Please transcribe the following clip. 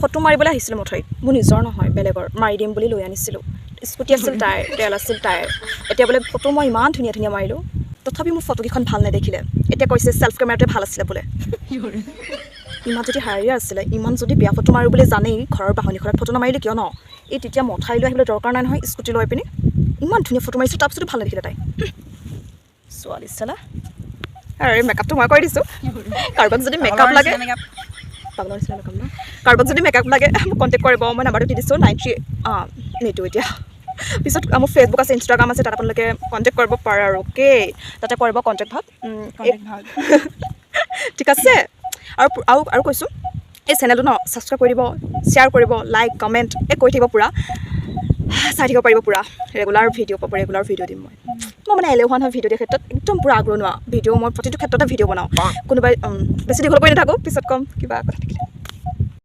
photo মাৰিবলৈ আহিছিলোঁ মঠৈত মোৰ নিজৰ নহয় বেলেগৰ মাৰি দিম বুলি লৈ আনিছিলোঁ স্কুটি আছিল টায়াৰ তেল আছিল টায়াৰ এতিয়া বোলে ফটো মই ইমান ধুনীয়া ধুনীয়া মাৰিলোঁ তথাপি মোৰ ফটোকেইখন ভাল নেদেখিলে এতিয়া কৈছে চেল্ফ কেমেৰাটোৱে ভাল আছিলে বোলে ইমান যদি হাৰিয়া আছিলে ইমান যদি বেয়া ফটো মাৰোঁ বুলি জানেই ঘৰৰ বাহনী ঘৰত ফটো নামাৰিলে কিয় ন এই তেতিয়া মঠাই লৈ আহিবলৈ দৰকাৰ নাই নহয় স্কুটি লৈ পিনি ইমান ধুনীয়া ফটো মাৰিছোঁ তাৰপিছতো ভাল নেদেখিলে তাই ছোৱালী চালা আৰু মেকআপটো মই কৰি দিছোঁ কাৰোবাক যদি মেকআপ লাগে পাগলৰ নিচিনা মেকআপ ন কাৰোবাক যদি মেকআপ লাগে মোক কণ্টেক্ট কৰিব মই নাম্বাৰটো দি দিছোঁ 93 নিদিওঁ এতিয়া পিছত মোৰ ফেচবুক আছে ইনষ্টাগ্ৰাম আছে তাত আপোনালোকে কণ্টেক্ট কৰিব পাৰে আৰু অ'কে তাতে কৰিব কণ্টেক্ট ভাগ ঠিক আছে আৰু কৈছোঁ এই চেনেলটো ন ছাবস্ক্ৰাইব কৰি দিব শ্বেয়াৰ কৰিব লাইক কমেণ্ট কৰি থাকিব পূৰা চাই থাকিব পাৰিব পূৰা ৰেগুলাৰ ভিডিঅ' পাব ৰেগুলাৰ ভিডিঅ' দিম মই মানে এলেহুৱা নহয় ভিডিঅ' দিয়াৰ ক্ষেত্ৰত একদম পূৰা আগ্ৰহ নোৱা ভিডিঅ' মই প্ৰতিটো ক্ষেত্ৰতে ভিডিঅ' বনাওঁ কোনোবাই বেছি দীঘল কৰি নাথাকোঁ পিছত ক'ম কিবা কথা থাকিলে